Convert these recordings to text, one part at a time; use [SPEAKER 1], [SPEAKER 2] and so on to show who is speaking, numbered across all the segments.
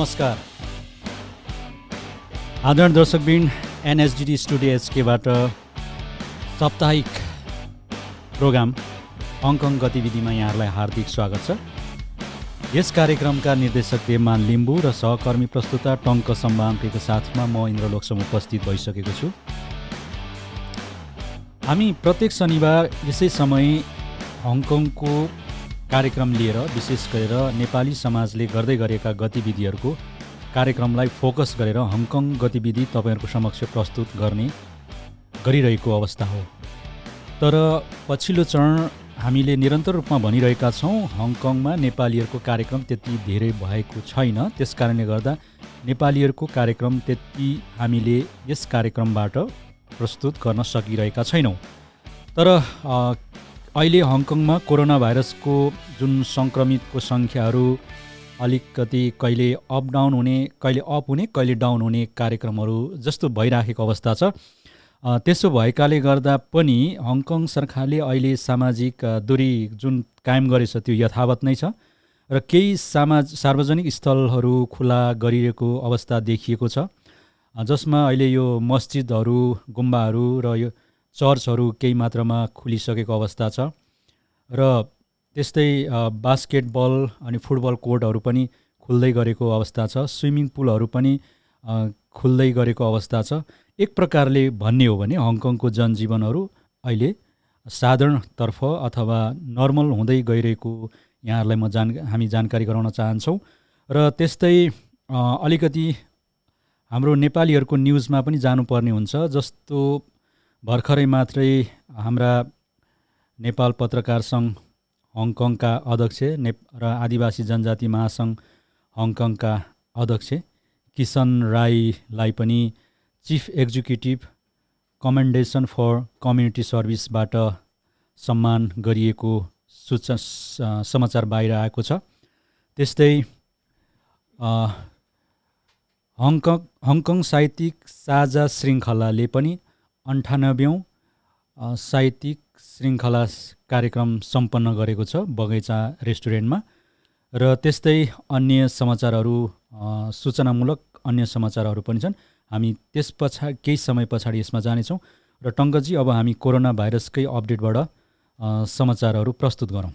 [SPEAKER 1] नमस्कार आदरणीय दर्शकबिन एनएसडिडी स्टुडियो एचकेबाट साप्ताहिक प्रोग्राम हङकङ गतिविधिमा यहाँहरूलाई हार्दिक स्वागत छ। यस कार्यक्रमका निर्देशक देवमान लिम्बू र सहकर्मी प्रस्तुता टङ्क सम्बान्तीको साथमा म इन्द्रलोकसम उपस्थित भइसकेको छु। हामी प्रत्येक शनिबार यसै समय हङकङको कार्यक्रम लिएर विशेष गरेर नेपाली समाजले गर्दै गरेका गतिविधिहरूको कार्यक्रमलाई फोकस गरेर हङकङ गतिविधि तपाईँहरूको समक्ष प्रस्तुत गरिरहेको अवस्था हो। तर पछिल्लो चरण हामीले निरन्तर रूपमा भनिरहेका छौँ हङकङमा नेपालीहरूको कार्यक्रम त्यति धेरै भएको छैन। त्यस कारणले गर्दा नेपालीहरूको कार्यक्रम त्यति हामीले यस कार्यक्रमबाट प्रस्तुत गर्न सकिरहेका छैनौँ। तर अहिले हङकङमा कोरोना भाइरसको जुन सङ्क्रमितको सङ्ख्याहरू अलिकति कहिले अप डाउन हुने, कहिले अप हुने, कहिले डाउन हुने कार्यक्रमहरू जस्तो भइराखेको अवस्था छ। त्यसो भएकाले गर्दा पनि हङकङ सरकारले अहिले सामाजिक दूरी जुन कायम गरेछ त्यो यथावत नै छ र केही सार्वजनिक स्थलहरू खुला गरिएको अवस्था देखिएको छ, जसमा अहिले यो मस्जिदहरू, गुम्बाहरू र यो चर्चहरू केही मात्रामा खुलिसकेको अवस्था छ र त्यस्तै बास्केटबल अनि फुटबल कोर्टहरू पनि खुल्दै गरेको अवस्था छ। स्विमिङ पुलहरू पनि खुल्दै गरेको अवस्था छ। एक प्रकारले भन्ने हो भने हङकङको जनजीवनहरू अहिले साधारणतर्फ अथवा नर्मल हुँदै गइरहेको यहाँहरूलाई हामी जानकारी गराउन चाहन्छौँ। र त्यस्तै अलिकति हाम्रो नेपालीहरूको न्युजमा पनि जानुपर्ने हुन्छ। जस्तो भर्खरै मात्रै हाम्रा नेपाल पत्रकार सङ्घ हङकङका अध्यक्ष र आदिवासी जनजाति महासङ्घ हङकङका अध्यक्ष किसन राईलाई पनि चिफ एक्जिक्युटिभ कमेन्डेसन फर कम्युनिटी सर्भिसबाट सम्मान गरिएको समाचार बाहिर आएको छ। त्यस्तै हङकङ साहित्यिक साझा श्रृङ्खलाले पनि 98औं साहित्यिक श्रृङ्खला कार्यक्रम सम्पन्न गरेको छ बगैँचा रेस्टुरेन्टमा। र त्यस्तै अन्य समाचारहरू, सूचनामूलक अन्य समाचारहरू पनि छन्। हामी त्यस केही समय पछाडि यसमा जानेछौँ। र टङ्कजी, अब हामी कोरोना भाइरसकै अपडेटबाट समाचारहरू प्रस्तुत गरौँ।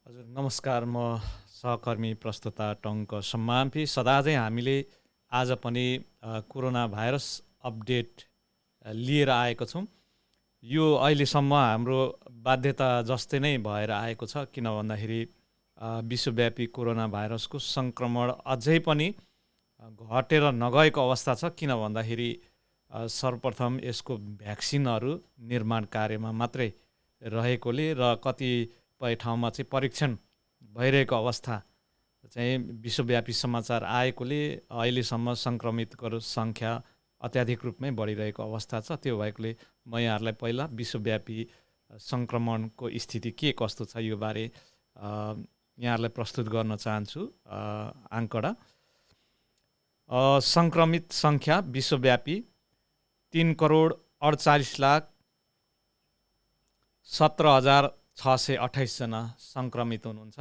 [SPEAKER 2] हजुर नमस्कार, म सहकर्मी प्रस्तुता टङ्क सम्माम्फी। सदाझै हामीले आज पनि कोरोना भाइरस अपडेट लिएर आएको छौँ। यो अहिलेसम्म हाम्रो बाध्यता जस्तै नै भएर आएको छ, किन भन्दाखेरि विश्वव्यापी कोरोना भाइरसको सङ्क्रमण अझै पनि घटेर नगएको अवस्था छ। किन भन्दाखेरि सर्वप्रथम यसको भ्याक्सिनहरू निर्माण कार्यमा मात्रै रहेकोले र कतिपय ठाउँमा चाहिँ परीक्षण भइरहेको अवस्था चाहिँ विश्वव्यापी समाचार आएकोले अहिलेसम्म सङ्क्रमितको सङ्ख्या अत्याधिक रूपमै बढिरहेको अवस्था छ। त्यो भएकोले म यहाँहरूलाई पहिला विश्वव्यापी सङ्क्रमणको स्थिति के कस्तो छ यो बारे यहाँहरूलाई प्रस्तुत गर्न चाहन्छु। आङ्कडा सङ्क्रमित सङ्ख्या विश्वव्यापी 3,48,17,628 जना सङ्क्रमित हुनुहुन्छ।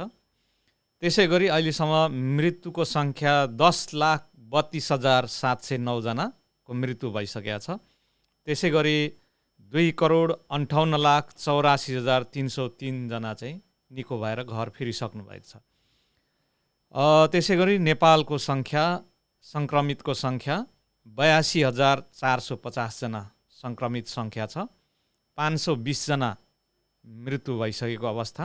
[SPEAKER 2] त्यसै गरी अहिलेसम्म मृत्युको सङ्ख्या 10,32,709 जनाको मृत्यु भइसकेको छ। त्यसै गरी 2,58,84,303 जना चाहिँ निको भएर घर फिरिसक्नु भएको छ। त्यसै गरी नेपालको सङ्ख्या, सङ्क्रमितको सङ्ख्या 82,450 जना सङ्क्रमित सङ्ख्या छ। 520 जना मृत्यु भइसकेको अवस्था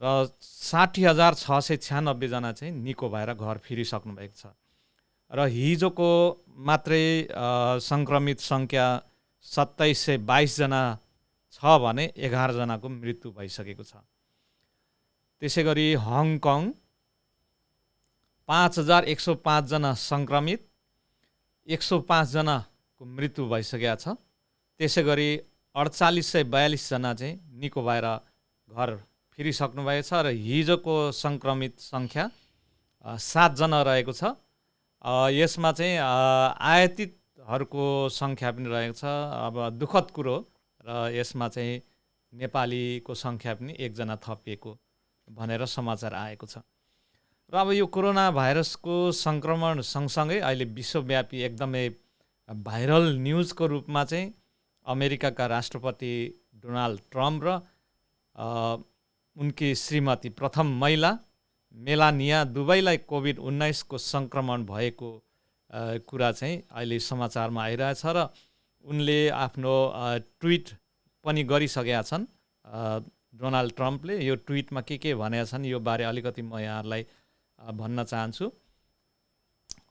[SPEAKER 2] र 60,696 जना चाहिँ निको भएर घर फिरिसक्नु भएको छ। र हिजोको मात्रै सङ्क्रमित सङ्ख्या 2722 जना छ भने 11 जनाको मृत्यु भइसकेको छ। त्यसै गरी हङकङ 5,105 जना सङ्क्रमित, 105 जनाको मृत्यु भइसकेको छ। त्यसै गरी 4,842 जना चाहिँ निको भएर घर फिरिसक्नु भएको छ र हिजोको सङ्क्रमित सङ्ख्या 7 जना रहेको छ। यसमा चाहिँ आयातितहरूको सङ्ख्या पनि रहेको छ। अब दुःखद कुरो र यसमा चाहिँ नेपालीको सङ्ख्या पनि 1 जना थपिएको भनेर समाचार आएको छ। र अब यो कोरोना भाइरसको सङ्क्रमण सँगसँगै अहिले विश्वव्यापी एकदमै भाइरल न्युजको रूपमा चाहिँ अमेरिकाका राष्ट्रपति डोनाल्ड ट्रम्प र उनकी श्रीमती प्रथम महिला मेलानिया दुवैलाई कोभिड-19 को सङ्क्रमण भएको कुरा चाहिँ अहिले समाचारमा आइरहेछ र उनले आफ्नो ट्विट पनि गरिसकेका छन्। डोनाल्ड ट्रम्पले यो ट्विटमा के भनेका छन् यो बारे अलिकति म यहाँहरूलाई भन्न चाहन्छु।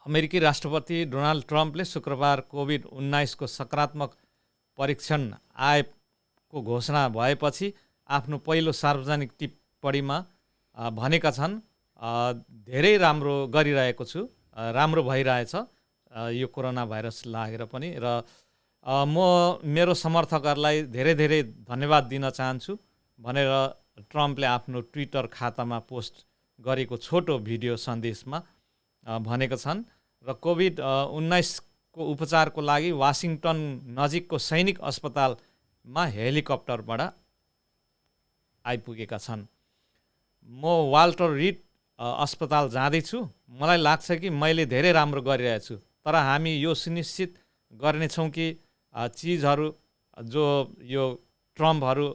[SPEAKER 2] अमेरिकी राष्ट्रपति डोनाल्ड ट्रम्पले शुक्रबार कोभिड-19 को सकारात्मक परीक्षण आएको घोषणा भएपछि आफ्नो पहिलो सार्वजनिक टिप्पणीमा भनेका छन्, धेरै राम्रो गरिरहेको छु, राम्रो भइरहेछ यो कोरोना भाइरस लागेर पनि, र म मेरो समर्थकहरूलाई धेरै धेरै धन्यवाद दिन चाहन्छु भनेर ट्रम्पले आफ्नो ट्विटर खातामा पोस्ट गरेको छोटो भिडियो सन्देशमा भनेका छन्। र कोभिड-19 को उपचारको लागि वासिङटन नजिकको सैनिक अस्पतालमा हेलिकप्टरबाट आइपुगेका छन्। म वाल्टर रिड अस्पताल जाँदैछु, मलाई लाग्छ कि मैले धेरै राम्रो गरिरहेछु, तर हामी यो सुनिश्चित गर्नेछौँ कि चिजहरू जो यो ट्रम्पहरू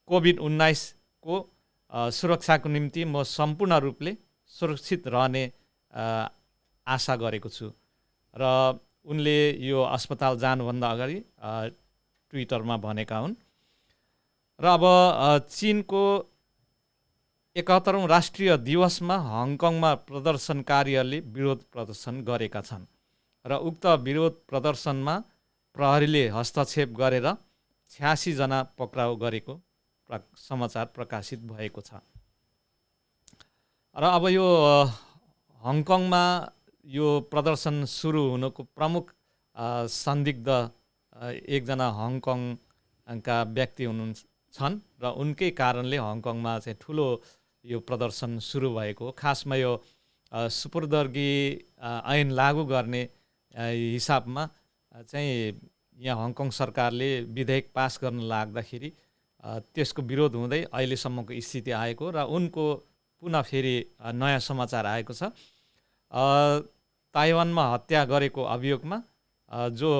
[SPEAKER 2] कोभिड-19 को सुरक्षाको निम्ति म सम्पूर्ण रूपले सुरक्षित रहने आशा गरेको छु र उनले यो अस्पताल जानुभन्दा अगाडि ट्विटरमा भनेका हुन्। र अब चीनको 71औं राष्ट्रिय दिवसमा हङकङमा प्रदर्शनकारीहरूले विरोध प्रदर्शन गरेका छन् र उक्त विरोध प्रदर्शनमा प्रहरीले हस्तक्षेप गरेर 86 जना पक्राउ गरेको समाचार प्रकाशित भएको छ। र अब यो हङकङमा यो प्रदर्शन सुरु हुनुको प्रमुख संदिग्ध एकजना हङकङका व्यक्ति हुनुहुन्छ र उनकै कारणले हङकङमा चाहिँ ठुलो यो प्रदर्शन सुरु भएको। खासमा यो सुपुर्दगी ऐन लागू गर्ने हिसाबमा चाहिँ यहाँ हङकङ सरकारले विधेयक पास गर्न लाग्दाखेरि त्यसको विरोध हुँदै अहिलेसम्मको स्थिति आएको र उनको पुनः फेरि नयाँ समाचार आएको छ। ताइवानमा हत्या गरेको अभियोगमा जो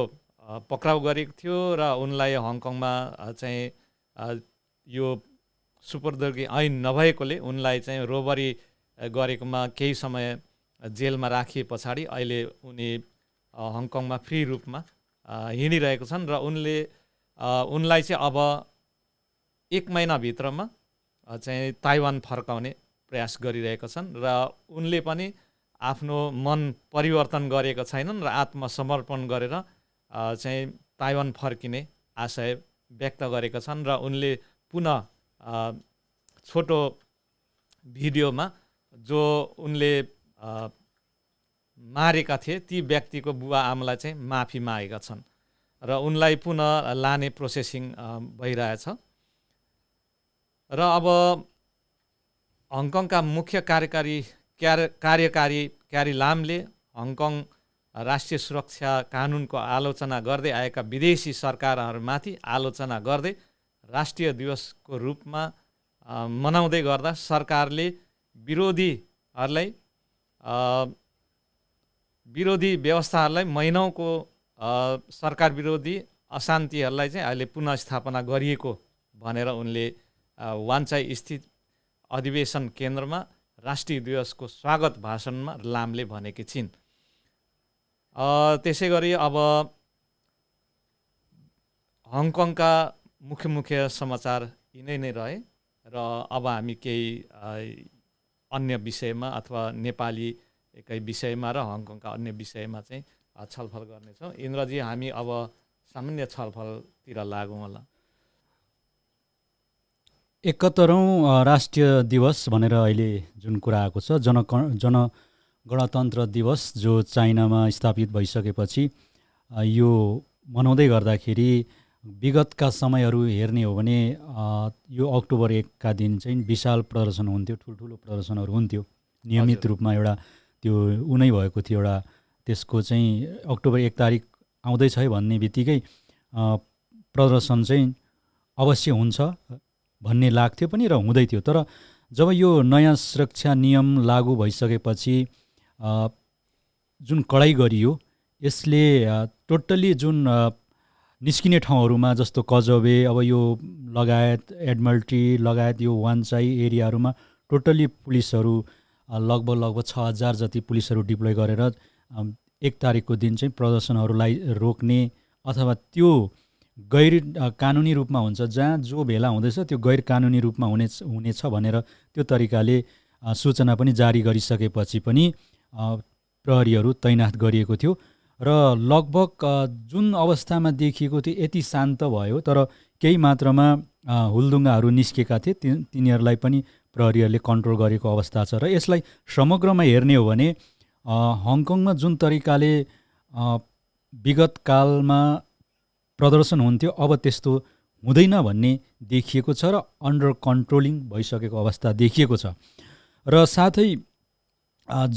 [SPEAKER 2] पक्राउ गरेको थियो र उनलाई हङकङमा चाहिँ यो सुपुर्दगी ऐन नभएकोले उनलाई चाहिँ रोबरी गरेकोमा केही समय जेलमा राखिए पछाडि अहिले उनी हङकङमा फ्री रूपमा हिँडिरहेको छन् र उनलाई चाहिँ अब 1 महिनाभित्रमा चाहिँ ताइवान फर्काउने प्रयास गरिरहेका छन् र उनले पनि आफ्नो मन परिवर्तन गरेका छैनन् र आत्मसमर्पण गरेर चाहिँ ताइवान फर्किने आशय व्यक्त गरेका छन् र उनले पुनः छोटो भिडियोमा जो उनले मारेका थिए ती व्यक्तिको बुवा आमालाई चाहिँ माफी मागेका छन् र उनलाई पुनः लाने प्रोसेसिङ भइरहेछ। र अब हङकङका मुख्य कार्यकारी क्यारी लामले हङकङ राष्ट्रिय सुरक्षा कानुनको आलोचना गर्दै आएका विदेशी सरकारहरूमाथि आलोचना गर्दै राष्ट्रिय दिवसको रूपमा मनाउँदै गर्दा सरकारले विरोधी व्यवस्थाहरूलाई महिनौको सरकार विरोधी अशान्तिहरूलाई चाहिँ अहिले पुनःस्थापना गरिएको भनेर उनले वान्छाई स्थित अधिवेशन केन्द्रमा राष्ट्रिय दिवसको स्वागत भाषणमा लामले भनेकी छिन्। त्यसै गरी अब हङकङका मुख्य समाचार यिनै नै रहे र अब हामी केही अन्य विषयमा अथवा नेपाली एकै विषयमा र हङकङका अन्य विषयमा चाहिँ छलफल गर्नेछौँ। इन्द्रजी, हामी अब सामान्य छलफलतिर लागौँ होला।
[SPEAKER 1] 71औं राष्ट्रिय दिवस भनेर अहिले जुन कुरा आएको छ, जनगणतन्त्र दिवस जो चाइनामा स्थापित भइसकेपछि यो मनाउँदै गर्दाखेरि विगतका समयहरू हेर्ने हो भने यो अक्टोबर 1 का दिन चाहिँ विशाल प्रदर्शन हुन्थ्यो, ठुल्ठुलो प्रदर्शनहरू हुन्थ्यो। नियमित रूपमा एउटा त्यो उनै भएको थियो, एउटा त्यसको चाहिँ अक्टोबर 1 तारिक आउँदैछ है भन्ने बित्तिकै प्रदर्शन चाहिँ अवश्य हुन्छ भन्ने लाग्थ्यो पनि र हुँदै थियो। तर जब यो नयाँ सुरक्षा नियम लागू भइसकेपछि जुन कडाइ गरियो यसले टोटल्ली जुन निस्किने ठाउँहरूमा जस्तो कजबे अब यो लगायत एडमल्टी लगायत यो वान्चाई एरियाहरूमा टोटल्ली पुलिसहरू लगभग 6000 जति पुलिसहरू डिप्लोय गरेर 1 तारिकको दिन चाहिँ प्रदर्शनहरूलाई रोक्ने अथवा त्यो गैर कानुनी रूपमा हुन्छ जहाँ जो भेला हुँदैछ त्यो गैर कानुनी रूपमा हुनेछ भनेर त्यो तरिकाले सूचना पनि जारी गरिसकेपछि पनि प्रहरीहरू तैनाथ गरिएको थियो र लगभग जुन अवस्थामा देखिएको थियो यति शान्त भयो तर केही मात्रामा हुलदुङ्गाहरू निस्केका थिए तिनीहरूलाई पनि प्रहरीहरूले कन्ट्रोल गरेको अवस्था छ र यसलाई समग्रमा हेर्ने हो भने हङकङमा जुन तरिकाले विगत कालमा प्रदर्शन हुन्थ्यो अब त्यस्तो हुँदैन भन्ने देखिएको छ र अन्डर कन्ट्रोलिङ भइसकेको अवस्था देखिएको छ र साथै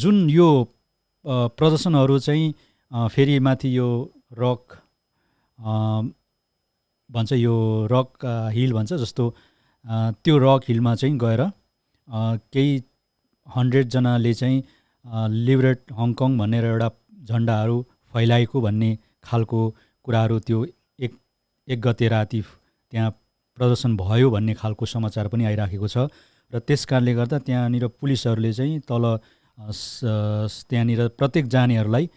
[SPEAKER 1] जुन यो प्रदर्शनहरू चाहिँ फेरि माथि यो रक भन्छ यो रक हिल भन्छ जस्तो त्यो रक हिलमा चाहिँ गएर केही 100 जनाले चाहिँ लिबरेट हङकङ भनेर एउटा झन्डाहरू फैलाएको भन्ने खालको कुराहरू त्यो एक गते राति त्यहाँ प्रदर्शन भयो भन्ने खालको समाचार पनि आइराखेको छ र त्यस कारणले गर्दा त्यहाँनिर पुलिसहरूले चाहिँ तल त्यहाँनिर प्रत्येक जानेहरूलाई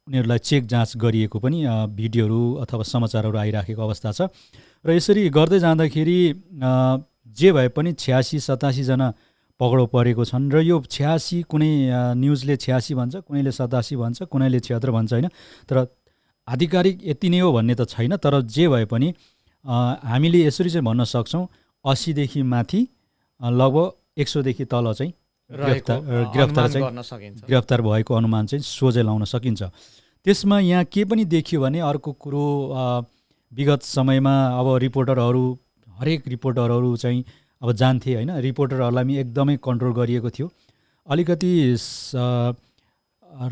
[SPEAKER 1] उनीहरूलाई चेक जाँच गरिएको पनि भिडियोहरू अथवा समाचारहरू आइराखेको अवस्था छ र यसरी गर्दै जाँदाखेरि जे भए पनि 86-87 जना पक्राउ परेको छन् र यो 86 कुनै न्युजले 86 भन्छ कुनैले 87 भन्छ कुनैले 76 भन्छ होइन तर आधिकारिक यति नै हो भन्ने त छैन तर जे भए पनि हामीले यसरी चाहिँ भन्न सक्छौँ 80 देखि माथि लगभग 100 देखि तल चाहिँ गिरफ्तार भएको अनुमान चाहिँ सोझै लाउन सकिन्छ। त्यसमा यहाँ के पनि देखियो भने अर्को कुरो विगत समयमा अब हरेक रिपोर्टरहरू चाहिँ अब जान्थे होइन रिपोर्टरहरूलाई पनि एकदमै कन्ट्रोल गरिएको थियो अलिकति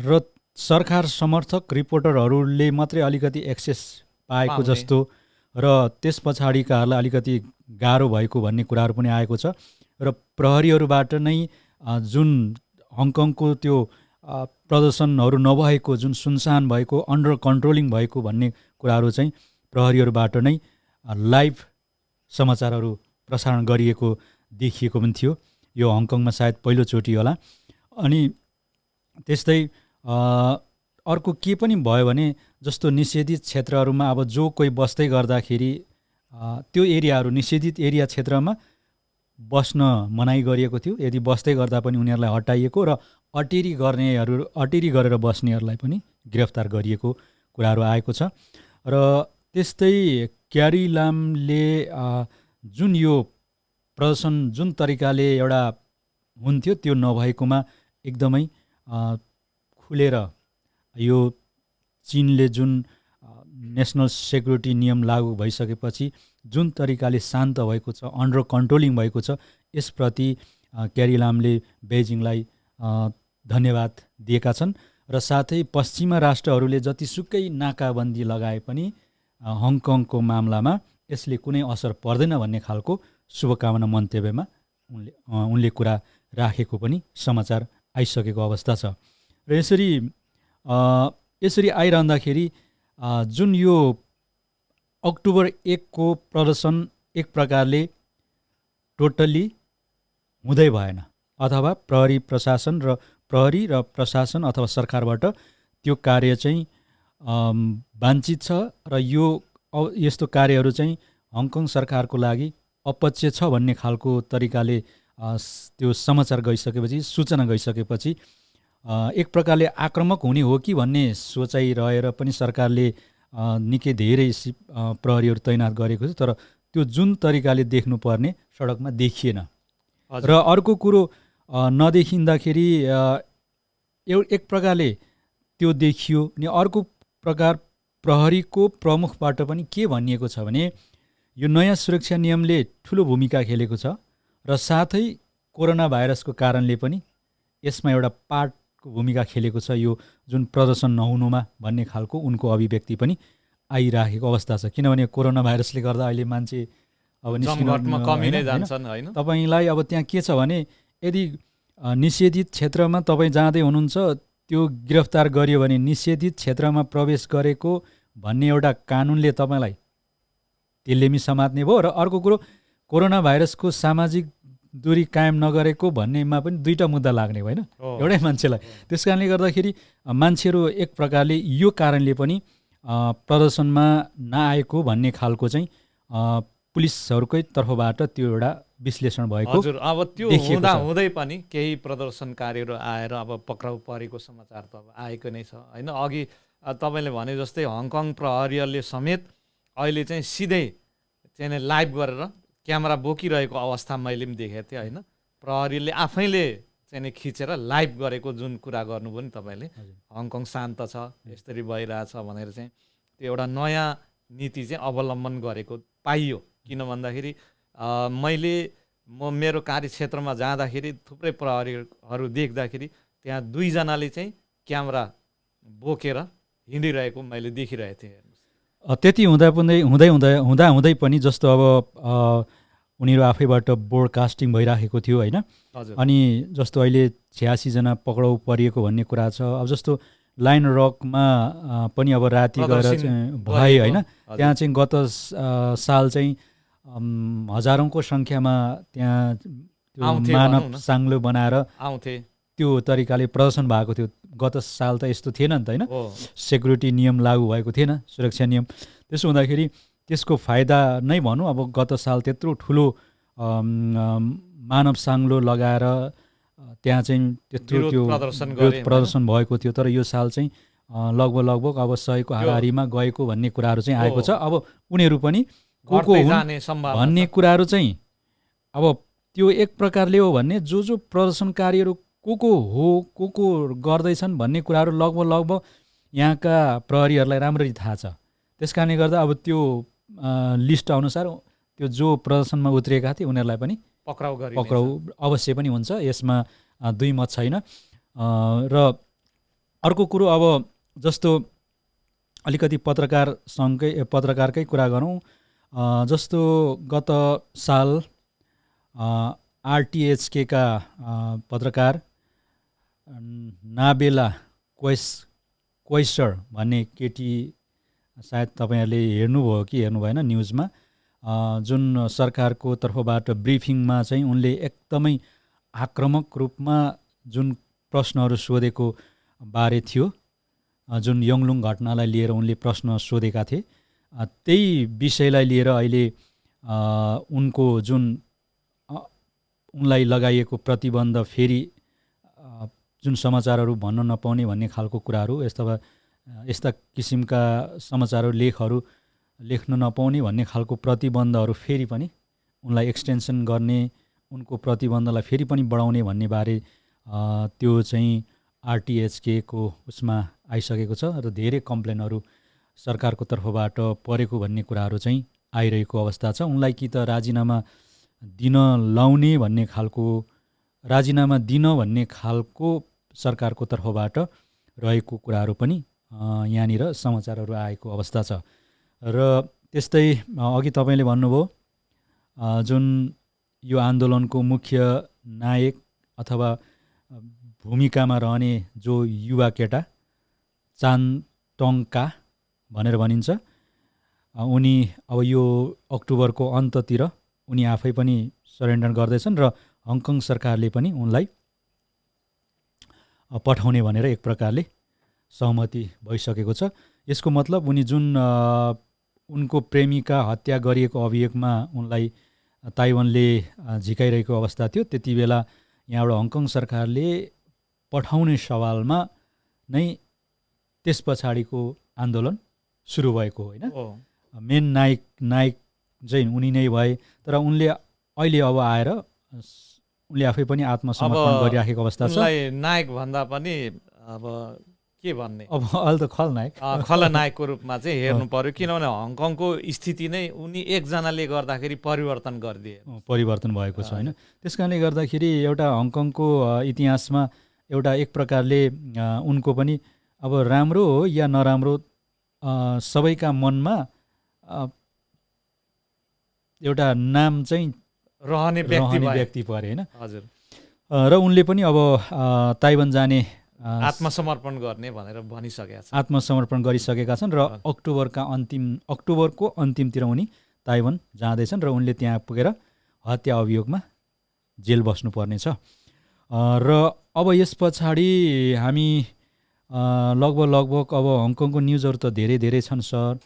[SPEAKER 1] र सरकार समर्थक रिपोर्टरहरूले मात्रै अलिकति एक्सेस पाएको जस्तो र त्यस पछाडिकाहरूलाई अलिकति गाह्रो भएको भन्ने कुराहरू पनि आएको छ र प्रहरीहरूबाट नै जुन हङकङको त्यो प्रदर्शनहरू नभएको जुन सुनसान भएको अन्डर कन्ट्रोलिङ भएको भन्ने कुराहरू चाहिँ प्रहरीहरूबाट नै लाइभ समाचारहरू प्रसारण गरिएको देखिएको पनि थियो यो हङकङमा सायद पहिलोचोटि होला। अनि त्यस्तै अर्को के पनि भयो भने जस्तो निषेधित क्षेत्रहरूमा अब जो कोही बस्दै गर्दाखेरि त्यो एरियाहरू निषेधित एरिया क्षेत्रमा बस्न मनाइ गरिएको थियो यदि बस्दै गर्दा पनि उनीहरूलाई हटाइएको र अटेरी गरेर बस्नेहरूलाई पनि गिरफ्तार गरिएको कुराहरू आएको छ र त्यस्तै क्यारी लामले जुन यो प्रदर्शन जुन तरिकाले एउटा हुन्थ्यो त्यो नभएकोमा एकदमै खुलेर यो चीनले जुन नेसनल सेक्युरिटी नियम लागू भइसकेपछि जुन तरिकाले शान्त भएको छ अन्डर कन्ट्रोलिङ भएको छ यसप्रति क्यारी लामले बेजिङलाई धन्यवाद दिएका छन् र साथै पश्चिमा राष्ट्रहरूले जतिसुकै नाकाबन्दी लगाए पनि हङकङको मामलामा यसले कुनै असर पर्दैन भन्ने खालको शुभकामना मन्तव्यमा उनले कुरा राखेको पनि समाचार आइसकेको अवस्था छ र यसरी आइरहँदाखेरि जुन यो अक्टोबर 1 को प्रदर्शन एक प्रकारले टोटल्ली हुँदै भएन अथवा प्रहरी र प्रशासन अथवा सरकारबाट त्यो कार्य चाहिँ वाञ्छित छ र यस्तो कार्यहरू चाहिँ हङकङ सरकारको लागि अपच्य छ भन्ने खालको तरिकाले त्यो समाचार गइसकेपछि सूचना गइसकेपछि एक प्रकारले आक्रामक हुने हो कि भन्ने सोचाइ रहेर पनि सरकारले निकै धेरै प्रहरीहरू तैनात गरेको छ तर त्यो जुन तरिकाले देख्नुपर्ने सडकमा देखिएन र अर्को कुरो नदेखिँदाखेरि एक प्रकारले त्यो देखियो अनि अर्को प्रकार प्रहरीको प्रमुखबाट पनि के भनिएको छ भने यो नयाँ सुरक्षा नियमले ठुलो भूमिका खेलेको छ र साथै कोरोना भाइरसको कारणले पनि यसमा एउटा पार्टको भूमिका खेलेको छ यो जुन प्रदर्शन नहुनुमा भन्ने खालको उनको अभिव्यक्ति पनि आइराखेको अवस्था छ किनभने कोरोना भाइरसले गर्दा अहिले मान्छे अब निस्किन
[SPEAKER 2] जमघटमा कमी नै
[SPEAKER 1] होइन?
[SPEAKER 2] जान्छन् होइन।
[SPEAKER 1] तपाईँलाई अब त्यहाँ के छ भने यदि निषेधित क्षेत्रमा तपाईँ जाँदै हुनुहुन्छ त्यो गिरफ्तार गरियो भने निषेधित क्षेत्रमा प्रवेश गरेको भन्ने एउटा कानुनले तपाईँलाई तेल्लेमी समात्ने भयो र अर्को कुरो कोरोना भाइरसको सामाजिक दूरी कायम नगरेको भन्नेमा पनि दुईटा मुद्दा लाग्ने होइन एउटै मान्छेलाई। त्यस कारणले गर्दाखेरि मान्छेहरू एक प्रकारले यो कारणले पनि प्रदर्शनमा नआएको भन्ने खालको चाहिँ पुलिसहरूकै तर्फबाट त्यो एउटा विश्लेषण भएको
[SPEAKER 2] हजुर। अब त्यो हुँदा हुँदै पनि केही प्रदर्शनकारीहरू आएर अब पक्राउ परेको समाचार त अब आएको नै छ होइन। अघि तपाईँले भने जस्तै हङकङ प्रहरीले समेत अहिले चाहिँ सिधै चाहिँ लाइभ गरेर क्यामेरा बोकिरहेको अवस्था मैले पनि देखेको थिएँ होइन। प्रहरीले आफैले चाहिँ खिचेर लाइभ गरेको जुन कुरा गर्नुभयो नि तपाईँले, हङकङ शान्त छ यसरी भइरहेछ भनेर चाहिँ त्यो एउटा नयाँ नीति चाहिँ अवलम्बन गरेको पाइयो। किन भन्दाखेरि म मेरो कार्यक्षेत्रमा जाँदाखेरि थुप्रै प्रहरीहरू देख्दाखेरि त्यहाँ दुईजनाले चाहिँ क्यामेरा बोकेर हिँडिरहेको मैले देखिरहेको थिएँ।
[SPEAKER 1] त्यति हुँदै पनि जस्तो अब उनीहरू आफैबाट ब्रोडकास्टिङ भइराखेको थियो होइन। अनि जस्तो अहिले 86 जना पक्राउ परिएको भन्ने कुरा छ। अब जस्तो लाइन रकमा पनि अब राति गएर चाहिँ भए होइन। त्यहाँ चाहिँ गत साल चाहिँ हजारौँको सङ्ख्यामा त्यहाँ मानव साङ्लो बनाएर
[SPEAKER 2] आउँथे
[SPEAKER 1] त्यो तरिकाले प्रदर्शन भएको थियो। गत साल त यस्तो थिएन नि त होइन। सेक्युरिटी नियम लागू भएको थिएन, सुरक्षा नियम। त्यसो हुँदाखेरि त्यसको फाइदा नै भनौँ। अब गत साल त्यत्रो ठुलो मानव साङ्लो लगाएर त्यहाँ चाहिँ त्यत्रो त्यो प्रदर्शन भएको थियो। तर यो साल चाहिँ लगभग अब 100को हाराहारीमा गएको भन्ने कुराहरू चाहिँ आएको छ। अब उनीहरू पनि को हुन् भन्ने कुराहरू चाहिँ अब त्यो एक प्रकारले हो भने जो प्रदर्शनकारीहरू को गर्दैछन् भन्ने कुराहरू लगभग यहाँका प्रहरीहरूलाई राम्ररी थाहा छ। त्यस कारणले गर्दा अब त्यो लिस्ट अनुसार त्यो जो प्रदर्शनमा उत्रिएका थिए उनीहरूलाई पनि पक्राउ अवश्य पनि हुन्छ। यसमा दुई मत छैन। र अर्को कुरो अब जस्तो अलिकति पत्रकारकै कुरा गरौँ। जस्तो गत साल RTHK का पत्रकार नाबेला क्वेसर भन्ने केटी, सायद तपाईँहरूले हेर्नुभयो कि हेर्नु भएन न्युजमा, जुन सरकारको तर्फबाट ब्रिफिङमा चाहिँ उनले एकदमै आक्रामक रूपमा जुन प्रश्नहरू सोधेको बारे थियो, जुन यङलुङ घटनालाई लिएर उनले प्रश्न सोधेका थिए, त्यही विषयलाई लिएर अहिले उनको जुन उनलाई लगाइएको प्रतिबन्ध, फेरि जुन समाचारहरू भन्न नपाउने भन्ने खालको कुराहरू, यस्ता किसिमका समाचारहरू लेखहरू लेख्न नपाउने भन्ने खालको प्रतिबन्धहरू फेरि पनि उनलाई एक्सटेन्सन गर्ने, उनको प्रतिबन्धलाई फेरि पनि बढाउने भन्ने बारे त्यो चाहिँ RTHK को उसमा आइसकेको छ र धेरै कम्प्लेनहरू सरकारको तर्फबाट परेको भन्ने कुराहरू चाहिँ आइरहेको अवस्था छ। उनलाई कि त राजीनामा दिन भन्ने खालको सरकारको तर्फबाट रहेको कुराहरू पनि यहाँनिर समाचारहरू आएको अवस्था छ। र त्यस्तै अघि तपाईँले भन्नुभयो जुन यो आन्दोलनको मुख्य नायक अथवा भूमिकामा रहने जो युवा केटा चान टङ्का भनेर भनिन्छ, उनी अब यो अक्टोबरको अन्ततिर उनी आफै पनि सरेन्डर गर्दैछन् र हङकङ सरकारले पनि उनलाई पठाउने भनेर एक प्रकारले सहमति भइसकेको छ। यसको मतलब उनी जुन उनको प्रेमिका हत्या गरिएको अभियोगमा उनलाई ताइवानले झिकाइरहेको अवस्था थियो, त्यति बेला यहाँबाट हङकङ सरकारले पठाउने सवालमा नै त्यस पछाडिको आन्दोलन सुरु भएको होइन। मेन नायक चाहिँ उनी नै भए, तर उनले अहिले अब आएर उनले आफै पनि आत्मसमर्पण गरिराखेको अवस्था छ।
[SPEAKER 2] नायक भन्दा पनि अब के भन्ने,
[SPEAKER 1] अब अहिले त
[SPEAKER 2] खलनायकको रूपमा चाहिँ हेर्नु पर्यो। किनभने हङकङको स्थिति नै उनी एकजनाले गर्दाखेरि परिवर्तन
[SPEAKER 1] भएको छ होइन। त्यस कारणले गर्दाखेरि एउटा हङकङको इतिहासमा एउटा एक प्रकारले उनको पनि अब राम्रो हो या नराम्रो सबैका मनमा एउटा नाम चाहिँ
[SPEAKER 2] रहने
[SPEAKER 1] व्यक्ति परे होइन।
[SPEAKER 2] हजुर।
[SPEAKER 1] र उनले पनि अब ताइवान जाने
[SPEAKER 2] आत्मसमर्पण गर्ने भनेर भनिसकेका छन्,
[SPEAKER 1] आत्मसमर्पण गरिसकेका छन् र अक्टोबरको अन्तिमतिर उनी ताइवान जाँदैछन् र उनले त्यहाँ पुगेर हत्या अभियोगमा जेल बस्नुपर्नेछ। र अब यस पछाडि हामी लगभग अब हङकङको न्युजहरू त धेरै छन् सर।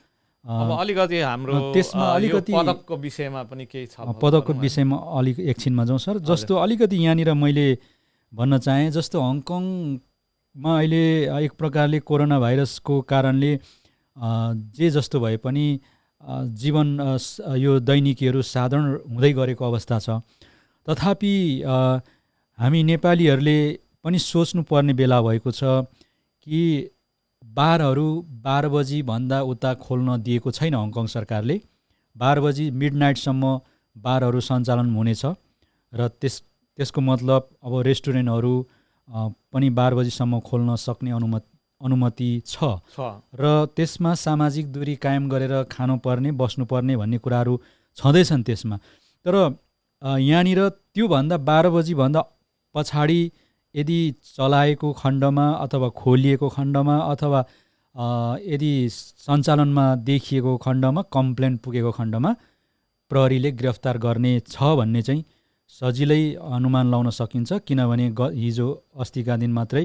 [SPEAKER 2] अब अलिकति हाम्रो
[SPEAKER 1] त्यसमा अलिकति
[SPEAKER 2] पदकको विषयमा पनि केही छ,
[SPEAKER 1] पदकको विषयमा अलिक एकछिनमा जाउँ सर। जस्तो अलिकति यहाँनिर मैले भन्न चाहेँ, जस्तो हङकङमा अहिले एक प्रकारले कोरोना भाइरसको कारणले जे जस्तो भए पनि जीवन यो दैनिकीहरू साधारण हुँदै गरेको अवस्था छ। तथापि हामी नेपालीहरूले पनि सोच्नुपर्ने बेला भएको छ कि बारहरू 12 बजीभन्दा उता खोल्न दिएको छैन हङकङ सरकारले। 12 बजी मिडनाइटसम्म बारहरू सञ्चालन हुनेछ र त्यसको मतलब अब रेस्टुरेन्टहरू पनि 12 बजीसम्म खोल्न सक्ने अनुमति छ र त्यसमा सामाजिक दूरी कायम गरेर खानुपर्ने बस्नुपर्ने भन्ने कुराहरू छँदैछन् त्यसमा। तर यहाँनिर त्योभन्दा 12 बजीभन्दा पछाडि यदि चलाएको खण्डमा अथवा खोलिएको खण्डमा अथवा यदि सञ्चालनमा देखिएको खण्डमा कम्प्लेन पुगेको खण्डमा प्रहरीले गिरफ्तार गर्ने छ भन्ने चाहिँ सजिलै अनुमान लाउन सकिन्छ। किनभने हिजो अस्तिका दिन मात्रै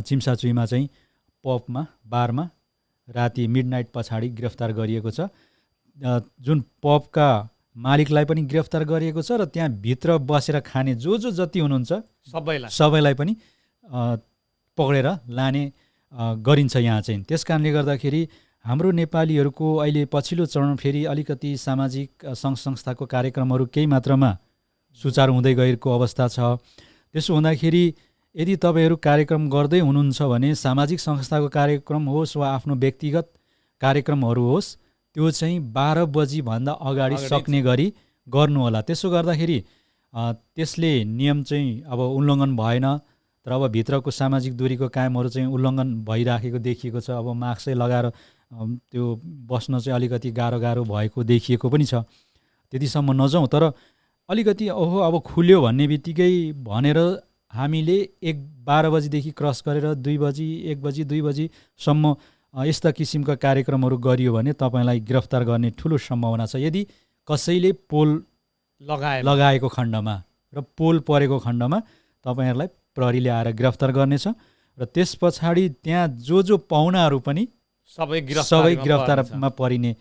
[SPEAKER 1] चिम्साचुईमा चाहिँ पबमा बारमा राति मिडनाइट पछाडि गिरफ्तार गरिएको छ। जुन पबका मालिकलाई पनि गिरफ्तार गरिएको छ र त्यहाँ भित्र बसेर खाने जो जति हुनुहुन्छ सबैलाई पनि पक्रेर लाने गरिन्छ यहाँ चाहिँ। त्यस कारणले गर्दाखेरि हाम्रो नेपालीहरूको अहिले पछिल्लो चरण फेरि अलिकति सामाजिक सङ्घ संस्थाको कार्यक्रमहरू केही मात्रामा सुचारू हुँदै गएको अवस्था छ। त्यसो हुँदाखेरि यदि तपाईँहरू कार्यक्रम गर्दै हुनुहुन्छ भने सामाजिक संस्थाको कार्यक्रम होस् वा आफ्नो व्यक्तिगत कार्यक्रमहरू होस्, त्यो चाहिँ 12 बजीभन्दा अगाडि सक्ने गरी गर्नु होला। त्यसो गर्दाखेरि त्यसले नियम चाहिँ अब उल्लङ्घन भएन। तर अब भित्रको सामाजिक दूरीको कायमहरू चाहिँ उल्लङ्घन भइराखेको देखिएको छ। अब मास्कै लगाएर त्यो बस्न चाहिँ अलिकति गाह्रो भएको देखिएको पनि छ। त्यतिसम्म नजाउँ, तर अलिकति अब खुल्यो भन्ने बित्तिकै भनेर हामीले 12 बजीदेखि क्रस गरेर 2 बजी 1 बजी 2 बजीसम्म यस्ता किसिमका कार्यक्रमहरू गरियो भने तपाईँलाई गिरफ्तार गर्ने ठुलो सम्भावना छ। यदि कसैले पोल लगाएको खण्डमा र पोल परेको खण्डमा तपाईँहरूलाई प्रहरीले आएर गिरफ्तार गर्नेछ र त्यस पछाडि त्यहाँ जो पाहुनाहरू पनि सबै गिरफ्तारमा परिने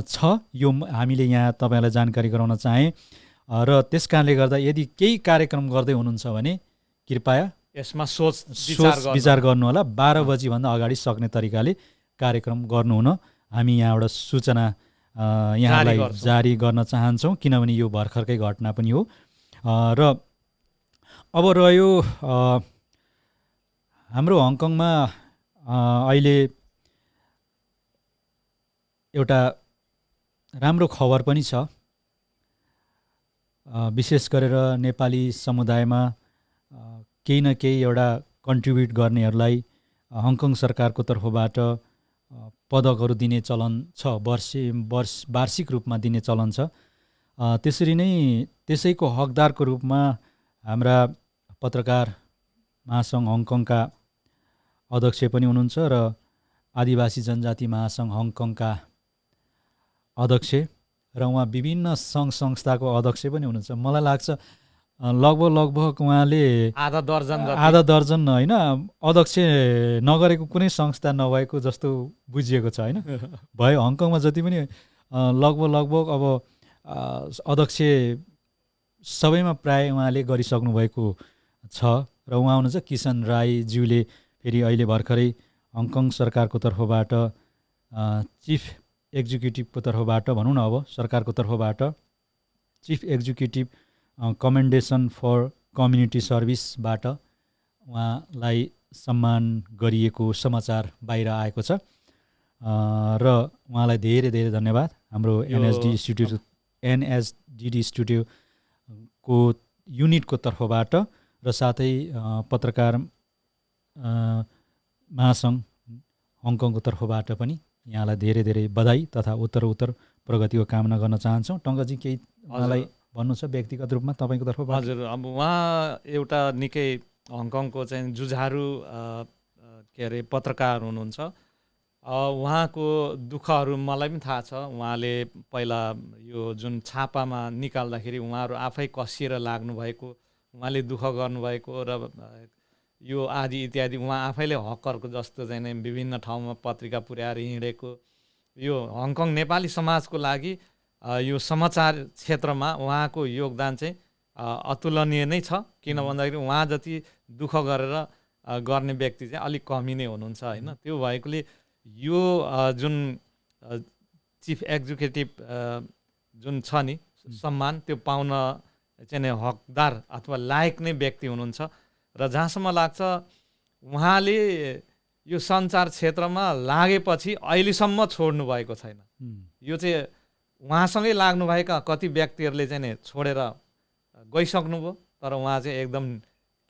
[SPEAKER 1] छ। यो हामीले यहाँ तपाईँलाई जानकारी गराउन चाहेँ। र त्यस कारणले गर्दा यदि केही कार्यक्रम गर्दै हुनुहुन्छ भने कृपया
[SPEAKER 2] यसमा सोच
[SPEAKER 1] विचार गर्नुहोला। 12 बजीभन्दा अगाडि सक्ने तरिकाले कार्यक्रम गर्नुहुन हामी यहाँबाट सूचना यहाँलाई जारी गर्न चाहन्छौँ, किनभने यो भर्खरकै घटना पनि हो। र अब रह्यो हाम्रो हङकङमा अहिले एउटा राम्रो खबर पनि छ। विशेष गरेर नेपाली समुदायमा केही न केही एउटा कन्ट्रिब्युट गर्नेहरूलाई हङकङ सरकारको तर्फबाट पदकहरू दिने चलन छ, वार्षिक रूपमा दिने चलन छ। त्यसरी नै त्यसैको हकदारको रूपमा हाम्रा पत्रकार महासङ्घ हङकङका अध्यक्ष पनि हुनुहुन्छ र आदिवासी जनजाति महासङ्घ हङकङका अध्यक्ष र उहाँ विभिन्न सङ्घ संस्थाको अध्यक्ष पनि हुनुहुन्छ। मलाई लाग्छ लगभग उहाँले
[SPEAKER 2] आधा
[SPEAKER 1] दर्जन होइन अध्यक्ष नगरेको कुनै संस्था नभएको जस्तो बुझिएको छ होइन। भयो हङकङमा जति पनि लगभग अब अध्यक्ष सबैमा प्राय उहाँले गरिसक्नु भएको छ। र उहाँ हुनुहुन्छ किसन राईज्यूले फेरि अहिले भर्खरै हङकङ सरकारको तर्फबाट चिफ एक्जिक्युटिभको तर्फबाट भनौँ न, अब सरकारको तर्फबाट चिफ एक्जिक्युटिभ कमेन्डेसन फर कम्युनिटी सर्भिसबाट उहाँलाई सम्मान गरिएको समाचार बाहिर आएको छ। र उहाँलाई धेरै धन्यवाद हाम्रो एनएसडिडी स्टुडियोको युनिटको तर्फबाट र साथै पत्रकार महासङ्घ हङकङको तर्फबाट पनि यहाँलाई धेरै धेरै बधाई तथा उत्तर प्रगतिको कामना गर्न चाहन्छौँ। टङ्कजी केही उहाँलाई भन्नु छ व्यक्तिगत रूपमा तपाईँको तर्फबाट?
[SPEAKER 2] हजुर, अब उहाँ एउटा निकै हङकङको चाहिँ जुझारु के अरे पत्रकार हुनुहुन्छ। उहाँको दुःखहरू मलाई पनि थाहा छ। उहाँले पहिला यो जुन छापामा निकाल्दाखेरि उहाँहरू आफै कसिएर लाग्नुभएको, उहाँले दुःख गर्नुभएको र यो आदि इत्यादि उहाँ आफैले हकरको जस्तो चाहिँ नै विभिन्न ठाउँमा पत्रिका पुर्याएर हिँडेको, यो हङकङ नेपाली समाजको लागि यो समाचार क्षेत्रमा उहाँको योगदान चाहिँ अतुलनीय नै छ। किन भन्दाखेरि उहाँ जति दुःख गरेर गर्ने व्यक्ति चाहिँ अलिक कमी नै हुनुहुन्छ होइन। त्यो भएकोले यो जुन चिफ एक्जिक्युटिभ जुन छ नि सम्मान, त्यो पाउन चाहिँ नै हकदार अथवा लायक नै व्यक्ति हुनुहुन्छ। र जहाँसम्म लाग्छ उहाँले यो सञ्चार क्षेत्रमा लागेपछि अहिलेसम्म छोड्नु भएको छैन। यो चाहिँ उहाँसँगै लाग्नुभएका कति व्यक्तिहरूले चाहिँ नि छोडेर गइसक्नुभयो, तर उहाँ चाहिँ एकदम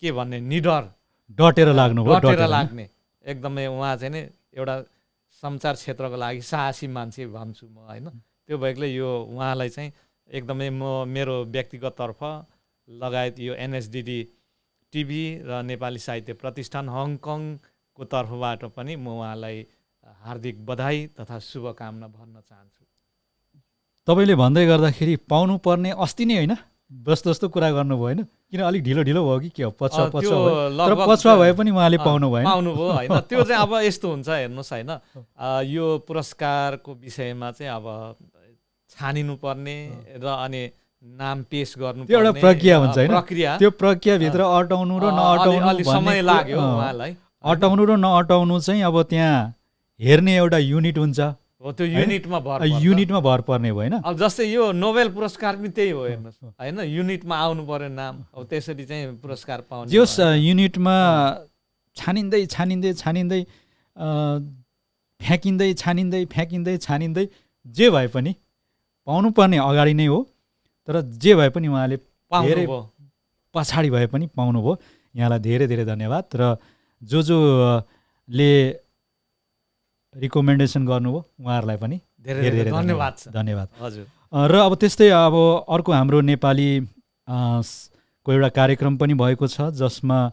[SPEAKER 2] के भन्ने निडर
[SPEAKER 1] डटेर लाग्नुभयो,
[SPEAKER 2] डटेर लाग्ने एकदमै उहाँ चाहिँ नि एउटा सञ्चार क्षेत्रको लागि साहसी मान्छे भन्छु म होइन। त्यो भएकोले यो उहाँलाई चाहिँ एकदमै म मेरो व्यक्तिगत तर्फ लगायत यो एनएसडिडी टिभी र नेपाली साहित्य प्रतिष्ठान हङकङको तर्फबाट पनि म उहाँलाई हार्दिक बधाई तथा शुभकामना भन्न चाहन्छु।
[SPEAKER 1] तपाईँले भन्दै गर्दाखेरि पाउनुपर्ने अस्ति नै होइन जस्तो कुरा गर्नुभयो होइन, किन अलिक ढिलो भयो कि के हो? पछुवा तर पछुवा भए पनि उहाँले पाउनुभयो
[SPEAKER 2] होइन। त्यो चाहिँ अब यस्तो हुन्छ हेर्नुहोस् होइन, यो पुरस्कारको विषयमा चाहिँ अब छानिनु पर्ने र अनि नाम पेश गर्नु
[SPEAKER 1] त्यो एउटा प्रक्रिया हुन्छ होइन।
[SPEAKER 2] प्रक्रिया
[SPEAKER 1] त्यो प्रक्रियाभित्र अटाउनु र नअटाउनु
[SPEAKER 2] समय लाग्यो उहाँलाई।
[SPEAKER 1] अटाउनु र नअटाउनु चाहिँ अब त्यहाँ हेर्ने एउटा युनिट हुन्छ,
[SPEAKER 2] त्यो
[SPEAKER 1] युनिटमा भर पर्ने भयो होइन।
[SPEAKER 2] अब जस्तै यो नोबेल पुरस्कार पनि त्यही हो हेर्नुहोस् होइन, युनिटमा आउनु पर्यो नाम, अब त्यसरी चाहिँ पुरस्कार पाउने।
[SPEAKER 1] जस युनिटमा छानिँदै छानिँदै छानिँदै फ्याँकिँदै जे भए पनि पाउनुपर्ने अगाडि नै हो, तर जे भए पनि उहाँले धेरै पछाडि भए पनि पाउनुभयो। यहाँलाई धेरै धेरै धन्यवाद। र जोले रिकमेन्डेसन गर्नुभयो उहाँहरूलाई पनि धेरै धेरै धन्यवाद।
[SPEAKER 2] हजुर।
[SPEAKER 1] र अब त्यस्तै अब अर्को हाम्रो नेपाली को एउटा कार्यक्रम पनि भएको छ जसमा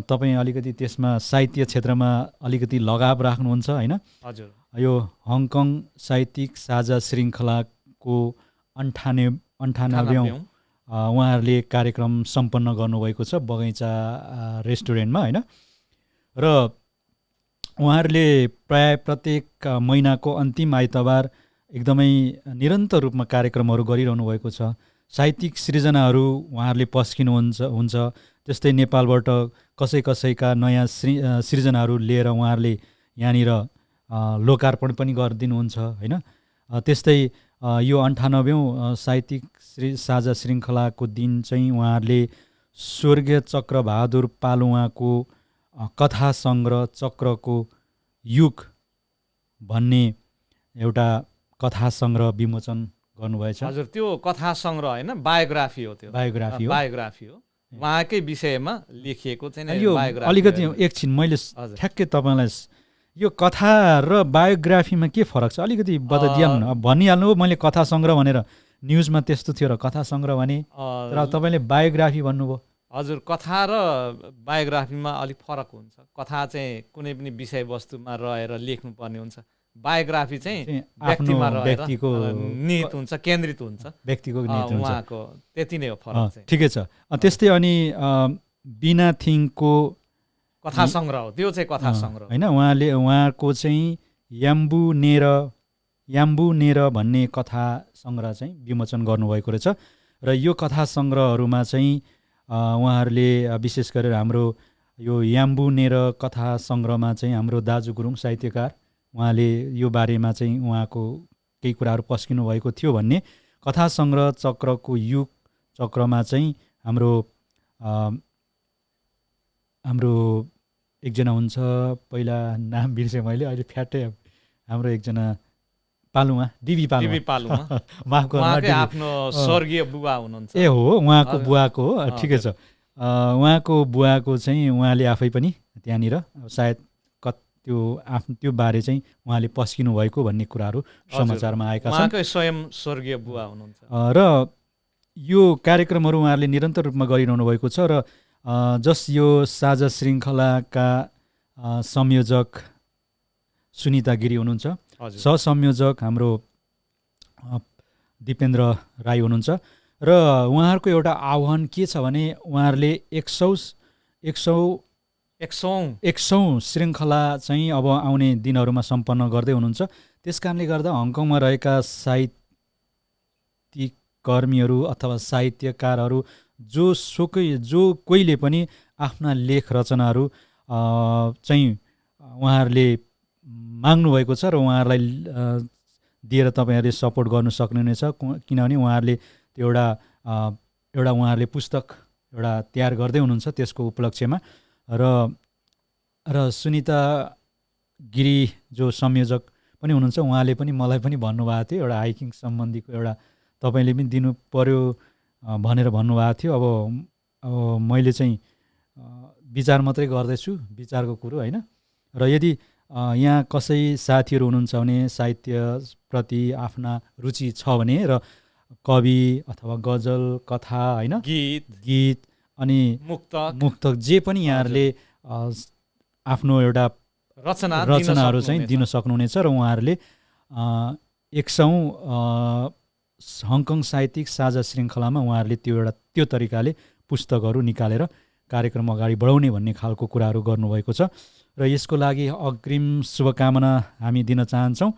[SPEAKER 1] तपाईँ अलिकति त्यसमा साहित्य क्षेत्रमा अलिकति लगाव राख्नुहुन्छ होइन।
[SPEAKER 2] हजुर।
[SPEAKER 1] यो हङकङ साहित्यिक साझा श्रृङ्खलाको 98औँ उहाँहरूले कार्यक्रम सम्पन्न गर्नुभएको छ बगैँचा रेस्टुरेन्टमा होइन। र उहाँहरूले प्राय प्रत्येक महिनाको अन्तिम आइतबार एकदमै निरन्तर रूपमा कार्यक्रमहरू गरिरहनु भएको छ। साहित्यिक सृजनाहरू उहाँहरूले पस्किनुहुन्छ। त्यस्तै नेपालबाट कसैका नयाँ सृजनाहरू लिएर उहाँहरूले यहाँनिर लोकार्पण पनि गरिदिनुहुन्छ होइन। त्यस्तै यो 98औँ साहित्यिक साझा श्रृङ्खलाको दिन चाहिँ उहाँहरूले स्वर्गीय चक्रबहादुर पालुवाको कथा सङ्ग्रह चक्रको युग भन्ने एउटा कथा सङ्ग्रह विमोचन गर्नुभएछ।
[SPEAKER 2] हजुर, त्यो कथा सङ्ग्रह होइन, बायोग्राफी हो। त्यो बायोग्राफी हो, उहाँकै विषयमा लेखिएको चाहिँ।
[SPEAKER 1] यो अलिकति एकछिन मैले ठ्याक्कै तपाईँलाई यो कथा र बायोग्राफीमा के फरक छ अलिकति बताइदिनु न। भनिहाल्नु हो मैले कथा सङ्ग्रह भनेर, न्युजमा त्यस्तो थियो र कथा सङ्ग्रह भने, तर तपाईँले बायोग्राफी भन्नुभयो।
[SPEAKER 2] हजुर, कथा र बायोग्राफीमा अलिक फरक हुन्छ। कथा चाहिँ कुनै पनि विषयवस्तुमा रहेर लेख्नुपर्ने हुन्छ, बायोग्राफी चाहिँ व्यक्तिमा
[SPEAKER 1] व्यक्तिको
[SPEAKER 2] निहित हुन्छ, केन्द्रित हुन्छ,
[SPEAKER 1] व्यक्तिको निहित हुन्छ।
[SPEAKER 2] उहाँको त्यति नै हो फरक चाहिँ।
[SPEAKER 1] ठिकै छ। त्यस्तै अनि बिना थिङको
[SPEAKER 2] कथा सङ्ग्रह हो, त्यो चाहिँ कथा सङ्ग्रह
[SPEAKER 1] होइन। उहाँको चाहिँ याम्बु नेर भन्ने कथा सङ्ग्रह चाहिँ विमोचन गर्नुभएको रहेछ। र यो कथा सङ्ग्रहहरूमा चाहिँ उहाँहरूले विशेष गरेर हाम्रो यो याम्बु नेर कथा सङ्ग्रहमा चाहिँ हाम्रो दाजु गुरुङ साहित्यकार उहाँले यो बारेमा चाहिँ उहाँको केही कुराहरू पस्किनु भएको थियो भन्ने। कथा सङ्ग्रह चक्रको युग चक्रमा चाहिँ हाम्रो एकजना हुन्छ, पहिला नाम बिर्सेँ मैले अहिले फ्याट्टै, हाम्रो एकजना पालुवा, डिबी
[SPEAKER 2] पालुवा
[SPEAKER 1] माफ गर्नु,
[SPEAKER 2] आफ्नो स्वर्गीय बुवा हुनुहुन्छ।
[SPEAKER 1] ए हो, उहाँको बुवाको हो। ठिकै छ। उहाँको बुवाको चाहिँ उहाँले आफै पनि त्यहाँनिर सायद त्यो बारे चाहिँ उहाँले पस्किनु भएको भन्ने कुराहरू समाचारमा आएका छन्।
[SPEAKER 2] उहाँकै स्वयं स्वर्गीय बुवा हुनुहुन्छ।
[SPEAKER 1] र यो कार्यक्रमहरू उहाँहरूले निरन्तर रूपमा गरिरहनु भएको छ र यो साझा श्रृङ्खलाका संयोजक सुनिता गिरी हुनुहुन्छ, सहसंयोजक हाम्रो दिपेन्द्र राई हुनुहुन्छ र उहाँहरूको एउटा आह्वान के छ भने उहाँहरूले 100औं श्रृङ्खला चाहिँ अब आउने दिनहरूमा सम्पन्न गर्दै हुनुहुन्छ। त्यस कारणले गर्दा हङकङमा रहेका साहित्यिक कर्मीहरू अथवा साहित्यकारहरू जो कोहीले पनि आफ्ना लेख रचनाहरू चाहिँ उहाँहरूले माग्नुभएको छ र उहाँहरूलाई दिएर तपाईँहरूले सपोर्ट गर्नु सक्नुहुनेछ, किनभने उहाँहरूले त्यो एउटा उहाँहरूले पुस्तक एउटा तयार गर्दै हुनुहुन्छ त्यसको उपलक्ष्यमा। र सुनिता गिरी जो संयोजक पनि हुनुहुन्छ उहाँले पनि मलाई पनि भन्नुभएको थियो एउटा हाइकिङ सम्बन्धीको एउटा तपाईँले पनि दिनु पर्यो भनेर भन्नुभएको थियो। अब मैले चाहिँ विचार मात्रै गर्दैछु, विचारको कुरो होइन। र यदि यहाँ कसै साथीहरू हुनुहुन्छ भने साहित्यप्रति आफ्ना रुचि छ भने र कवि अथवा गजल कथा होइन गीत अनि मुक्तक जे पनि यहाँहरूले आफ्नो एउटा रचनाहरू चाहिँ दिन सक्नुहुनेछ र उहाँहरूले 100औं हङकङ साहित्यिक साझा श्रृङ्खलामा उहाँहरूले त्यो तरिकाले पुस्तकहरू निकालेर कार्यक्रम अगाडि बढाउने भन्ने खालको कुराहरू गर्नुभएको छ र यसको लागि अग्रिम शुभकामना हामी दिन चाहन्छौँ।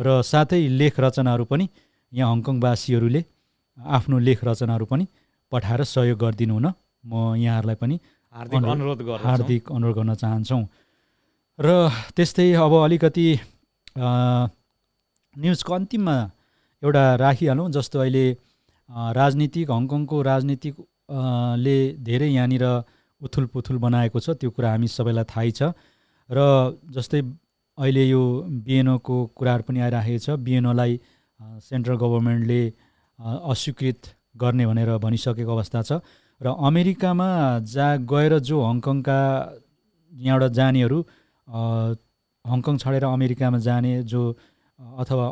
[SPEAKER 1] र साथै लेख रचनाहरू पनि यहाँ हङकङवासीहरूले आफ्नो लेख रचनाहरू पनि पठाएर सहयोग गरिदिनु हुन म यहाँहरूलाई पनि हार्दिक अनुरोध गर्न चाहन्छौँ। र त्यस्तै अब अलिकति न्युजको अन्तिममा एउटा राखिहालौँ। जस्तो अहिले हङकङको राजनीतिकले धेरै यहाँनिर उथुलपुथुल बनाएको छ, त्यो कुरा हामी सबैलाई थाहै छ। र जस्तै अहिले यो बिएनओको कुराहरू पनि आइरहेको छ, बिएनओलाई सेन्ट्रल गभर्मेन्टले अस्वीकृत गर्ने भनेर भनिसकेको अवस्था छ। र अमेरिकामा गएर जो हङकङका यहाँबाट जानेहरू हङकङ छोडेर अमेरिकामा जाने जो अथवा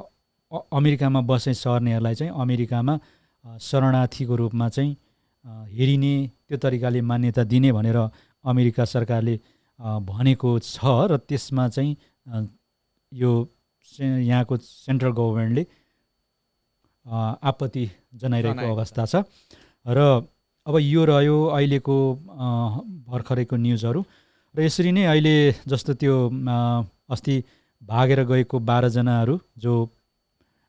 [SPEAKER 1] अमेरिकामा बसे सर्नेहरूलाई चाहिँ अमेरिकामा शरणार्थीको रूपमा चाहिँ हेरिने, त्यो तरिकाले मान्यता दिने भनेर अमेरिका सरकारले भनेको छ र त्यसमा चाहिँ यो यहाँको सेन्ट्रल गभर्मेन्टले आपत्ति जनाइरहेको अवस्था छ। र अब यो रह्यो अहिलेको भर्खरैको न्युजहरू। र यसरी नै अहिले जस्तो त्यो अस्ति भागेर गएको 12 जनाहरू जो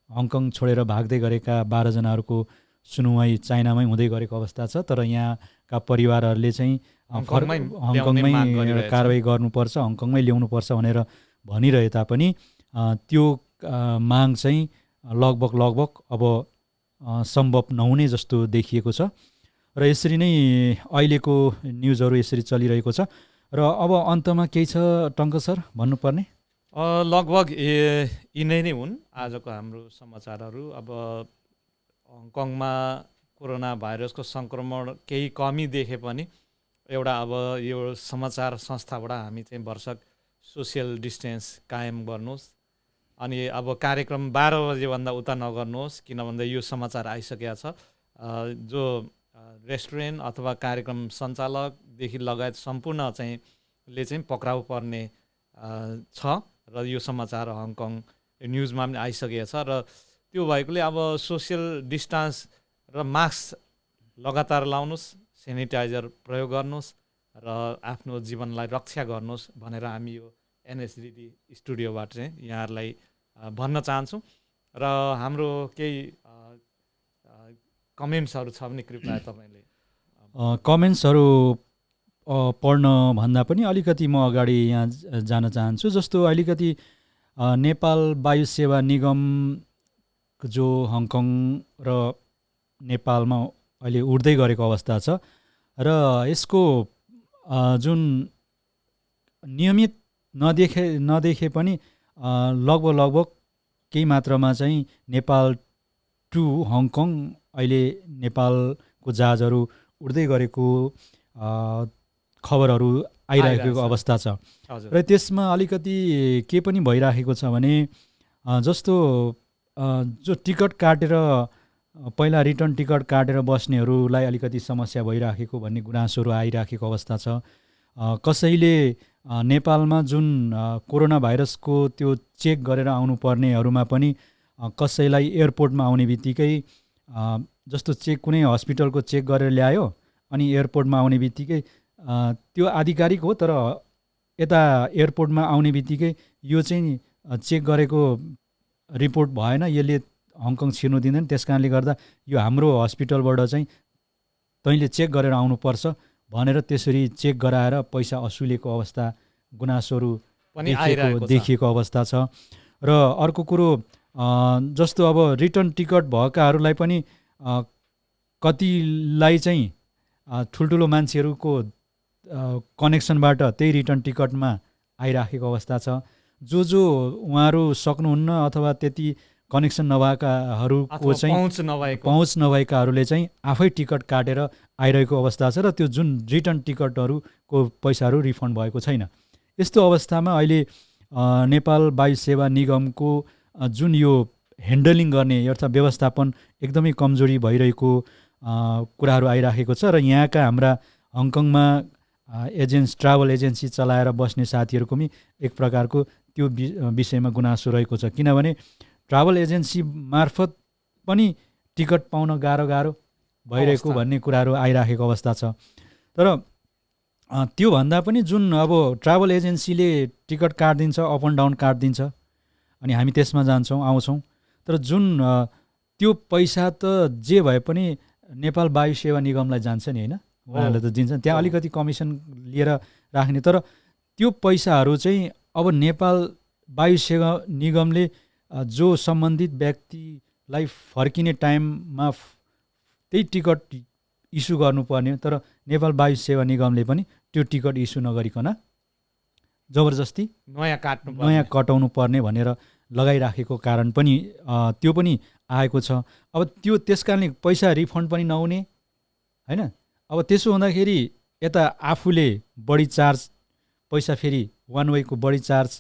[SPEAKER 1] हङकङ छोडेर भाग्दै गरेका 12 जनाहरूको सुनुवाई चाइनामै हुँदै गरेको अवस्था छ। तर यहाँका परिवारहरूले चाहिँ हङकङमै कारवाही गर्नुपर्छ, हङकङमै ल्याउनुपर्छ भनेर भनिरहे तापनि त्यो माग चाहिँ लगभग अब सम्भव नहुने जस्तो देखिएको छ। र यसरी नै अहिलेको न्युजहरू यसरी चलिरहेको छ। र अब अन्तमा केही छ टङ्क सर भन्नुपर्ने?
[SPEAKER 2] लगभग यिनै नै हुन् आजको हाम्रो समाचारहरू। अब हङकङमा कोरोना भाइरसको सङ्क्रमण केही कमी देखे पनि एउटा अब यो समाचार संस्थाबाट हामी चाहिँ भरसक सोसियल डिस्टेन्स कायम गर्नुहोस्, अनि अब कार्यक्रम 12 बजेभन्दा उता नगर्नुहोस्, किन भन्दा यो समाचार आइसकेको छ। जो रेस्टुरेन्ट अथवा कार्यक्रम सञ्चालकदेखि लगायत सम्पूर्ण चाहिँ पक्राउ पर्ने छ र यो समाचार हङकङ न्युजमा पनि आइसकेको छ। र त्यो भएकोले अब सोसियल डिस्टेन्स र मास्क लगातार लाउनुहोस्, सेनिटाइजर प्रयोग गर्नुहोस् र आफ्नो जीवनलाई रक्षा गर्नुहोस् भनेर हामी यो एनएसडिडी स्टुडियोबाट चाहिँ यहाँहरूलाई भन्न चाहन्छौँ। र हाम्रो केही कमेन्ट्सहरू छ भने कृपया तपाईँले
[SPEAKER 1] कमेन्ट्सहरू पढ्न भन्दा पनि अलिकति म अगाडि यहाँ जान चाहन्छु। जस्तो अलिकति नेपाल वायु सेवा निगम जो हङकङ र नेपालमा अहिले उड्दै गरेको अवस्था छ र यसको जुन नियमित नदेखे पनि लगभग केही मात्रामा चाहिँ नेपाल टु हङकङ अहिले नेपालको जहाजहरू उड्दै गरेको खबरहरू आइरहेको
[SPEAKER 2] आइरहेछ।
[SPEAKER 1] अवस्था छ।
[SPEAKER 2] हजुर।
[SPEAKER 1] र त्यसमा अलिकति के पनि भइराखेको छ भने जस्तो जो टिकट काटेर पहिला रिटर्न टिकट काटेर बस्नेहरूलाई अलिकति समस्या भइराखेको भन्ने गुनासोहरू आइराखेको अवस्था छ। कसैले नेपालमा जुन कोरोना भाइरसको त्यो चेक गरेर आउनुपर्नेहरूमा पनि कसैलाई एयरपोर्टमा आउने बित्तिकै जस्तो चेक कुनै हस्पिटलको चेक गरेर ल्यायो अनि एयरपोर्टमा आउने बित्तिकै त्यो आधिकारिक हो, तर यता एयरपोर्टमा आउने बित्तिकै यो चाहिँ चेक गरेको रिपोर्ट भएन, यसले हङकङ छिर्नु दिँदैन, त्यस कारणले गर्दा यो हाम्रो हस्पिटलबाट चाहिँ तैँले चेक गरेर आउनुपर्छ भनेर त्यसरी चेक गराएर पैसा असुलेको अवस्था गुनासोहरू
[SPEAKER 2] पनि आइरहेको छ।
[SPEAKER 1] देखिएको अवस्था छ। र अर्को कुरो जस्तो अब रिटर्न टिकट भएकाहरूलाई पनि कतिलाई चाहिँ ठुल्ठुलो मान्छेहरूको कनेक्सनबाट त्यही रिटर्न टिकटमा आइराखेको अवस्था छ। जो उहाँहरू सक्नुहुन्न अथवा त्यति कनेक्सन नभएकाहरूको चाहिँ पहुँच नभएकाहरूले चाहिँ आफै टिकट काटेर आइरहेको अवस्था छ र त्यो जुन रिटर्न टिकटहरूको पैसाहरू रिफन्ड भएको छैन। यस्तो अवस्थामा अहिले नेपाल वायु सेवा निगमको जुन यो ह्यान्डलिङ गर्ने अर्थात् व्यवस्थापन एकदमै कमजोरी भइरहेको कुराहरू आइराखेको छ। र यहाँका हाम्रा हङकङमा ट्राभल एजेन्सी चलाएर बस्ने साथीहरूको पनि एक प्रकारको त्यो विषयमा गुनासो रहेको छ, किनभने ट्राभल एजेन्सी मार्फत पनि टिकट पाउन गाह्रो भइरहेको भन्ने कुराहरू आइराखेको अवस्था छ। तर त्योभन्दा पनि जुन अब ट्राभल एजेन्सीले टिकट काटिदिन्छ, अप एन्ड डाउन काटिदिन्छ अनि हामी त्यसमा जान्छौँ आउँछौँ, तर जुन त्यो पैसा त जे भए पनि नेपाल वायु सेवा निगमलाई जान्छ नि, होइन, उहाँहरूले त दिन्छ, त्यहाँ अलिकति कमिसन लिएर राख्ने। तर त्यो पैसाहरू चाहिँ अब नेपाल वायु सेवा निगमले जो सम्बन्धित व्यक्तिलाई फर्किने टाइममा त्यही टिकट इस्यु गर्नुपर्ने, तर नेपाल वायु सेवा निगमले पनि त्यो टिकट इस्यु नगरिकन जबरजस्ती नयाँ कटाउनु पर्ने भनेर लगाइराखेको कारण पनि त्यो पनि आएको छ। अब त्यो त्यस कारणले पैसा रिफन्ड पनि नहुने, होइन। अब त्यसो हुँदाखेरि यता आफूले बढी चार्ज पैसा फेरि वान वेको बढी चार्ज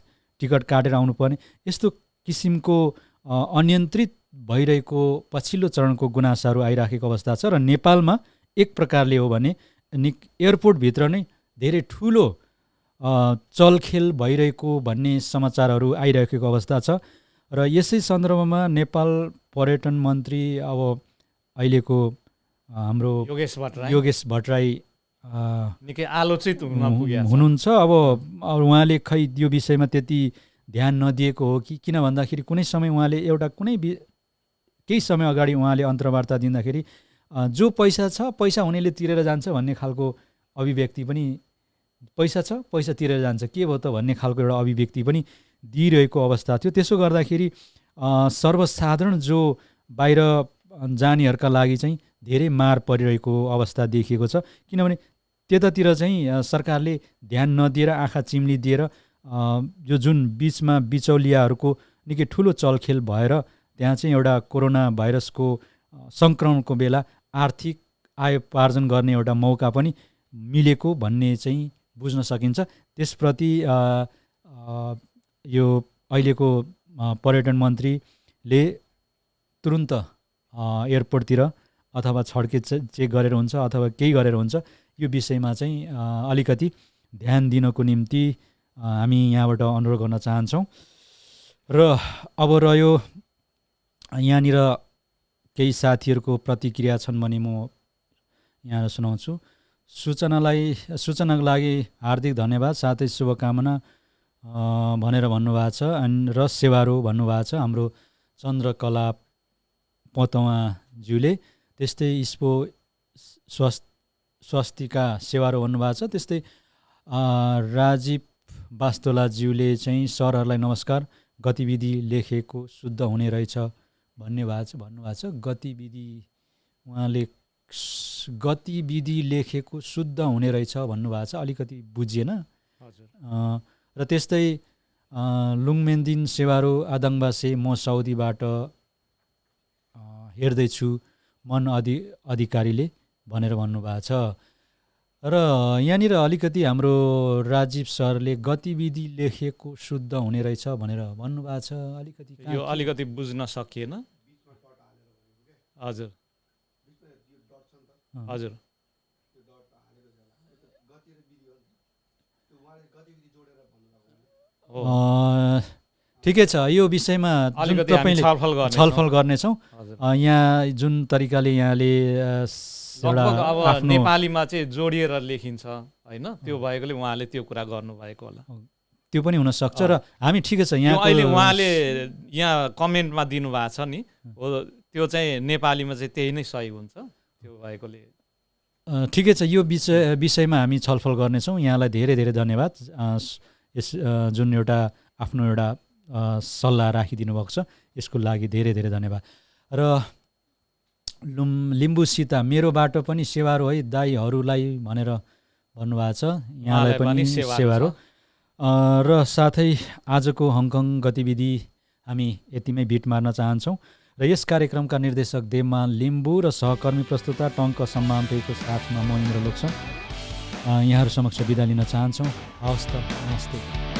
[SPEAKER 1] टिकट काटेर आउनुपर्ने, यस्तो किसिमको अनियन्त्रित भइरहेको पछिल्लो चरणको गुनासाहरू आइराखेको अवस्था छ। र नेपालमा एक प्रकारले हो भने एयरपोर्टभित्र नै धेरै ठुलो चलखेल भइरहेको भन्ने समाचारहरू आइरहेको अवस्था छ। र यसै सन्दर्भमा नेपाल पर्यटन मन्त्री अब अहिलेको हाम्रो योगेश भट्टराई
[SPEAKER 2] निकै आलोचित
[SPEAKER 1] हुनुहुन्छ। अब उहाँले खै यो विषयमा त्यति ध्यान नदिएको हो कि किन भन्दाखेरि कुनै समय उहाँले एउटा केही समय अगाडि उहाँले अन्तर्वार्ता दिँदाखेरि जो पैसा छ पैसा हुनेले तिरेर जान्छ भन्ने खालको अभिव्यक्ति पनि, पैसा छ पैसा तिरेर जान्छ के भयो त भन्ने खालको एउटा अभिव्यक्ति पनि दिइरहेको अवस्था थियो। त्यसो गर्दाखेरि सर्वसाधारण जो बाहिर जानेहरूका लागि चाहिँ धेरै मार परिरहेको अवस्था देखिएको छ, किनभने त्यतातिर चाहिँ सरकारले ध्यान नदिएर आँखा चिम्लिदिएर यो जुन बिचमा बिचौलियाहरूको निकै ठुलो चलखेल भएर त्यहाँ चाहिँ एउटा कोरोना भाइरसको सङ्क्रमणको बेला आर्थिक आयोपार्जन गर्ने एउटा मौका पनि मिलेको भन्ने चाहिँ बुझ्न सकिन्छ। त्यसप्रति यो अहिलेको पर्यटन मन्त्रीले तुरुन्त एयरपोर्टतिर अथवा छड्के चेक गरेर हुन्छ अथवा केही गरेर हुन्छ, यो विषयमा चाहिँ अलिकति ध्यान दिनको निम्ति हामी यहाँबाट अनुरोध गर्न चाहन्छौँ। र अब रह्यो यहाँनिर केही साथीहरूको प्रतिक्रिया छन् भने म यहाँ सुनाउँछु। सूचनाको लागि हार्दिक धन्यवाद, साथै शुभकामना भनेर भन्नुभएको छ। र सेवारो भन्नुभएको छ हाम्रो चन्द्रकला पतवाज्यूले। त्यस्तै स्पो स्वास्तिका सेवारो भन्नुभएको छ। त्यस्तै राजीव वास्तोलाज्यूले चाहिँ सरहरूलाई नमस्कार, गतिविधि लेखेको शुद्ध हुने रहेछ भन्नुभएको छ। उहाँले गतिविधि लेखेको शुद्ध हुने रहेछ भन्नुभएको छ, अलिकति बुझिएन। र त्यस्तै लुङमेन्दिन सेवारो आदङबासे, म साउदीबाट हेर्दैछु मन अधिकारीले भनेर भन्नुभएको छ। र यहाँनिर अलिकति हाम्रो राजीव सरले गतिविधि लेखेको शुद्ध हुने रहेछ भनेर भन्नुभएको छ। अलिकति
[SPEAKER 2] यो अलिकति बुझ्न सकिएन। हजुर हजुर
[SPEAKER 1] ठिकै छ, यो विषयमा जुन
[SPEAKER 2] अलिकति हामी
[SPEAKER 1] तपाईँले छलफल गर्नेछौँ। यहाँ जुन तरिकाले यहाँले
[SPEAKER 2] लगभग अब नेपालीमा चाहिँ जोडिएर लेखिन्छ होइन, त्यो भएकोले उहाँले त्यो कुरा गर्नुभएको होला।
[SPEAKER 1] त्यो पनि हुनसक्छ र हामी ठिकै छ। यहाँ
[SPEAKER 2] अहिले उहाँले यहाँ कमेन्टमा दिनुभएको छ नि, हो त्यो चाहिँ नेपालीमा चाहिँ त्यही नै सही हुन्छ, त्यो भएकोले
[SPEAKER 1] ठिकै छ। यो विषयमा हामी छलफल गर्नेछौँ। यहाँलाई धेरै धेरै धन्यवाद, यस जुन एउटा आफ्नो एउटा सल्लाह राखिदिनु भएको छ, यसको लागि धेरै धेरै धन्यवाद। र लिम्बू सीता मेरोबाट पनि सेवारो है दाईहरूलाई भनेर भन्नुभएको छ, यहाँलाई पनि सेवारो। र साथै आजको हङकङ गतिविधि हामी यतिमै बिट मार्न चाहन्छौँ र यस कार्यक्रमका निर्देशक देवमान लिम्बू र सहकर्मी प्रस्तुता टङ्क सम्मानको साथमा म इन्द्र लोक्छम यहाँहरू समक्ष बिदा लिन चाहन्छौँ। हवस् त, नमस्ते।